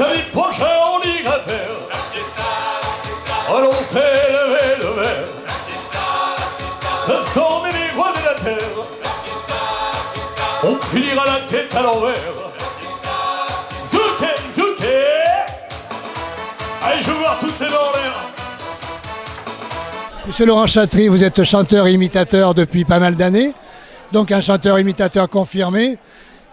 amis prochains, on ira faire. Allons s'élever le verre. Ce sont les rois de la terre. On finira la tête à l'envers. Zouké, zouké. Allez, je veux voir toutes les mains en l'air. Monsieur Laurent Chatry, vous êtes chanteur-imitateur depuis pas mal d'années, donc un chanteur-imitateur confirmé.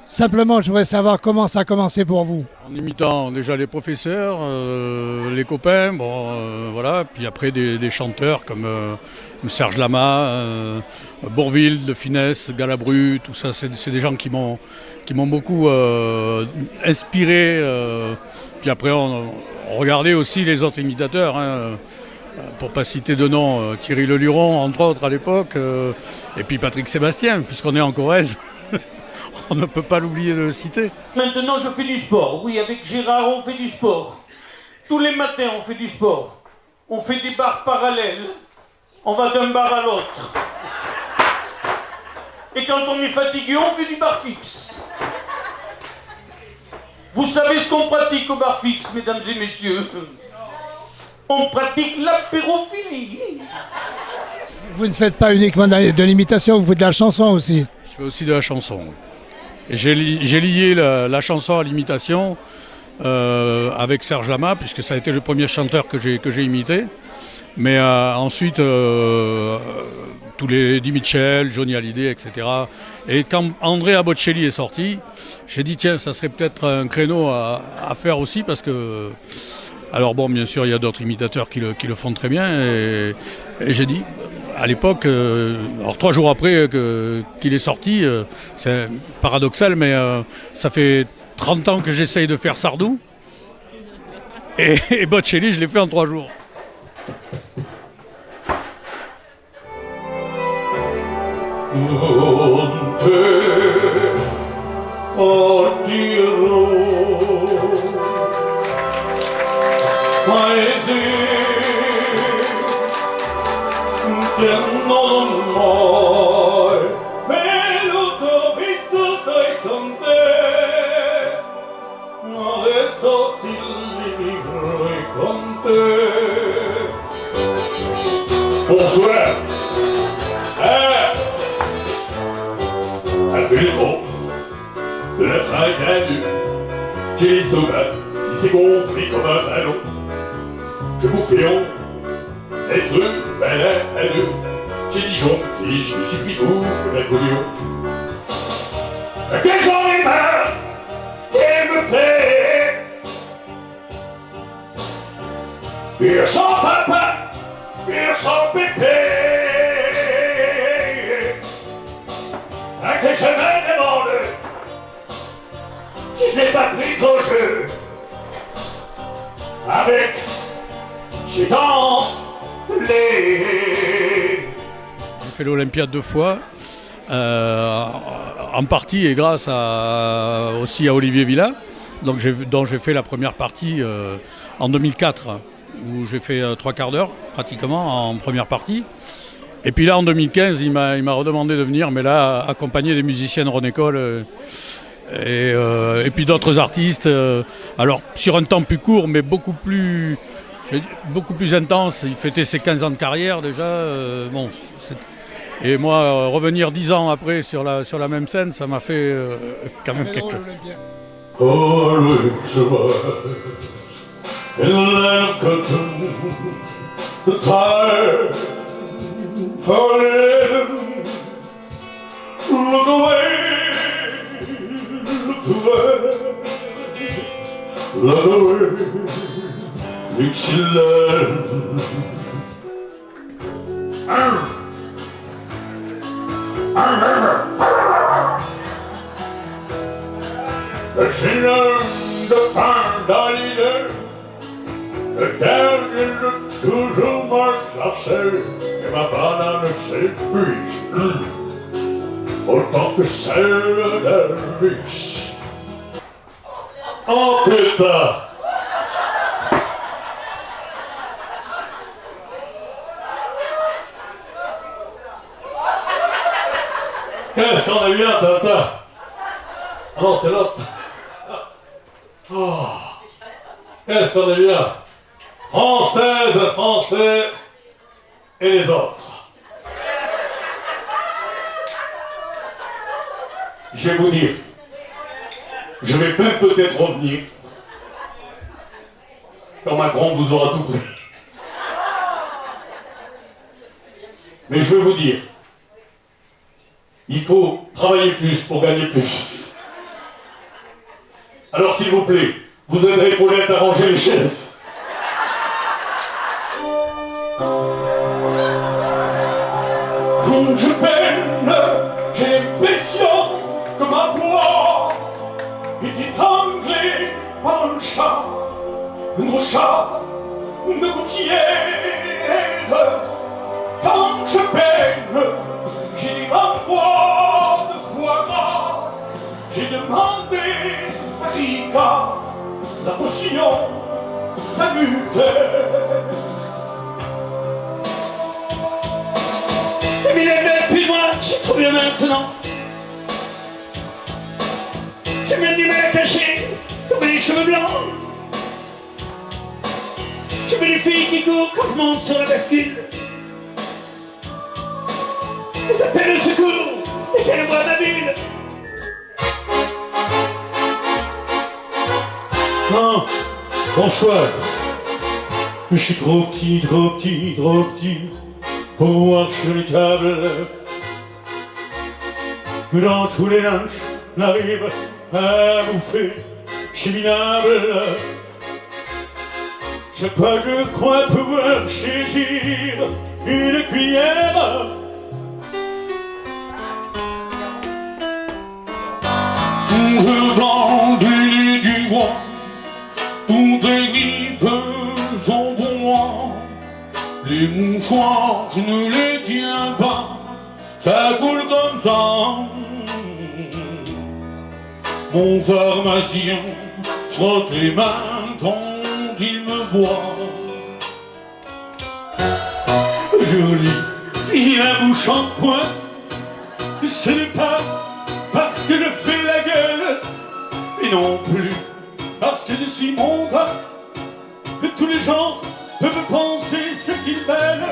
Simplement, je voudrais savoir comment ça a commencé pour vous. En imitant déjà les professeurs, les copains, voilà. Puis après des chanteurs comme Serge Lama, Bourvil, De Finesse, Galabru, tout ça, c'est des gens qui m'ont beaucoup inspiré. Puis après, on regardait aussi les autres imitateurs. Pour ne pas citer de nom, Thierry Leluron, entre autres, à l'époque, et puis Patrick Sébastien, puisqu'on est en Corrèze. On ne peut pas l'oublier de le citer. Maintenant, je fais du sport. Oui, avec Gérard, on fait du sport. Tous les matins, on fait du sport. On fait des barres parallèles. On va d'un bar à l'autre. Et quand on est fatigué, on fait du bar fixe. Vous savez ce qu'on pratique au bar fixe, mesdames et messieurs? On pratique l'apérophilie. Vous ne faites pas uniquement de l'imitation, vous faites de la chanson aussi. Je fais aussi de la chanson. Oui. J'ai lié la chanson à l'imitation avec Serge Lama, puisque ça a été le premier chanteur que j'ai imité. Mais ensuite, tous les Eddie Mitchell, Johnny Hallyday, etc. Et quand Andrea Bocelli est sorti, j'ai dit tiens, ça serait peut-être un créneau à faire aussi, parce que... Alors bon, bien sûr, il y a d'autres imitateurs qui le font très bien. Et j'ai dit... À l'époque, alors 3 jours après qu'il est sorti, c'est paradoxal, mais ça fait 30 ans que j'essaye de faire Sardou. Et Bocelli, je l'ai fait en 3 jours. Non mai venuto vissuto e con te, adesso si vivrò con te. Bonsoir. Un peu le mot de la fin d'un nu. J'ai l'estomac, il s'est gonflé comme un ballon. Je boufféon, être malin à deux. J'ai Dijon et je me suis pris tout le Napoléon. Que j'en ai marre, qu'elle me fait. Pire sans papa, pire sans pépé. Que je me demande si je n'ai pas pris au jeu avec j'ai dans les... J'ai fait l'Olympiade 2 fois, en partie et grâce aussi à Olivier Villa, dont j'ai fait la première partie en 2004, où j'ai fait 3 quarts d'heure pratiquement en première partie. Et puis là en 2015, il m'a redemandé de venir, mais là accompagné des musiciens de Ron-École et puis d'autres artistes. Alors sur un temps plus court, mais beaucoup plus intense. Il fêtait ses 15 ans de carrière déjà. Et moi, revenir 10 ans après sur la même scène, ça m'a fait quand même quelque chose. Le signal de fin d'Alide, le dernier de toujours m'a cassé, et ma banane s'épuise, autant que celle d'Elvis. Oh putain! Qu'est-ce qu'on a bien, Tintin? Ah non, c'est l'autre. Oh. Qu'est-ce qu'on est bien? Françaises, Français et les autres. Je vais vous dire, je vais même peut-être revenir quand Macron vous aura tout pris. Mais je veux vous dire, il faut travailler plus pour gagner plus. Alors s'il vous plaît, vous aiderez Paulette à ranger les chaises. Quand je peine, j'ai l'impression que ma voix est étranglée par un chat de gouttière. Quand je peine, j'ai des renvois de foie gras. J'ai demandé à Rika la potion salutaire. Mais les belles, puis moi, j'ai trop bien maintenant. J'ai même du mal à cacher tous mes cheveux blancs. J'ai vu les filles qui courent quand je monte sur la bascule. Elles appellent le secours et qu'elles voient ma bulle. Non, bon choix. Je suis trop petit pour voir sur les tables. Mais dans tous les lunchs, on arrive à bouffer chez Minable. Chaque fois je crois pouvoir saisir une cuillère. Je vends du bois, toutes les grippes sont pour moi. Les mouchoirs, je ne les tiens pas, ça coule comme ça. Mon pharmacien frotte les mains quand il me voit. Je dis, si j'ai la bouche en coin, ce n'est pas parce que je fais la gueule, et non plus parce que je suis mon gars, que tous les gens peuvent penser ce qu'ils veulent.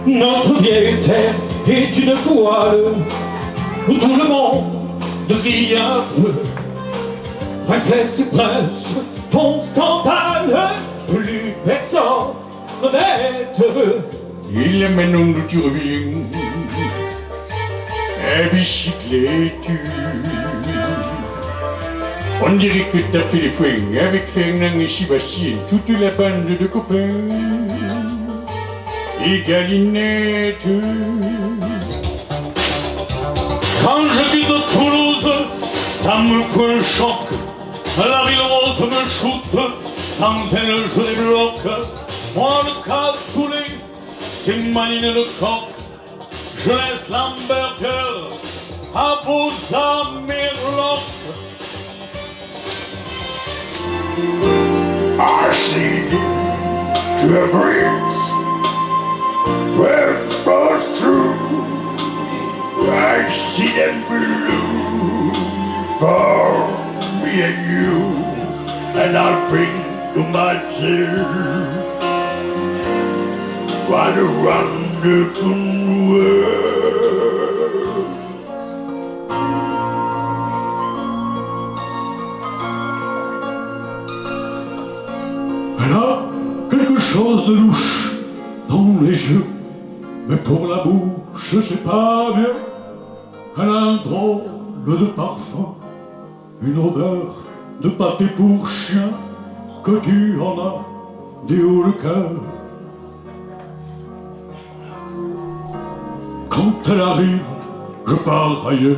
Notre vieille terre est une toile où tout le monde rit un peu. Princesse et prince font scandale, plus personne n'être heureux. Il y a maintenant où tu reviens, un bicyclette. On dirait que t'as fait les fouets avec Fernand et Sébastien, toute la bande de copains et Galinette. Quand je vis de Toulouse, ça me fait un choc. La ville rose me shoot, sans elle je les bloque. Moi le cassoulet, c'est Manine le coq. Je laisse l'hamburger à vos amerlocs. I see the bricks where it goes through. I see them blue for me and you, and I think to myself, what a wonderful world. Elle a quelque chose de louche dans les yeux, mais pour la bouche, c'est pas bien. Elle a un drôle de parfum, une odeur de pâté pour chien, que tu en as des hauts le cœur. Quand elle arrive, je pars ailleurs.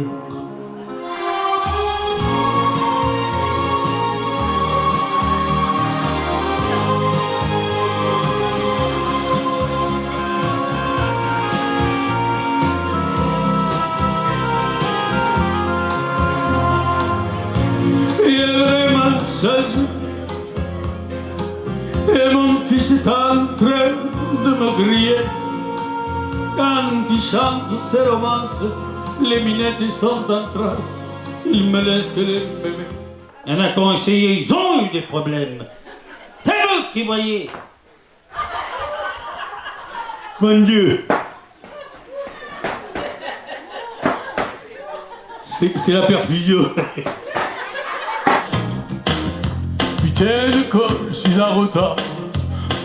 Et mon fils est en train de me griller. Quand il chante ses romances, les minettes sont en transe. Il me laisse que les bébés Il y en a qui ont essayé, ils ont eu des problèmes. C'est vous qui voyez. Mon Dieu. C'est la perfusion. Putain de con, je suis en retard.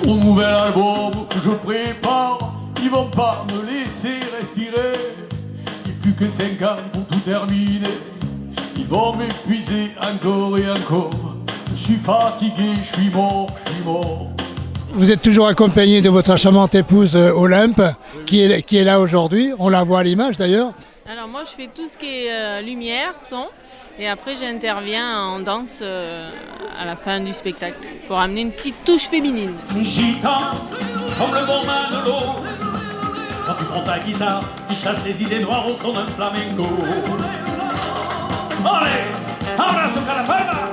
Au nouvel album que je prépare, ils vont pas me laisser respirer. Il n'y a plus que 5 ans pour tout terminer. Ils vont m'épuiser encore et encore. Je suis fatigué, je suis mort, je suis mort. Vous êtes toujours accompagné de votre charmante épouse Olympe, qui est là aujourd'hui. On la voit à l'image d'ailleurs. Alors moi je fais tout ce qui est lumière, son, et après j'interviens en danse à la fin du spectacle pour amener une petite touche féminine. Gitan, comme le bon Manolo. Quand tu prends ta guitare, tu chasses les idées noires au son d'un flamenco. Allez, abrazo cara palma.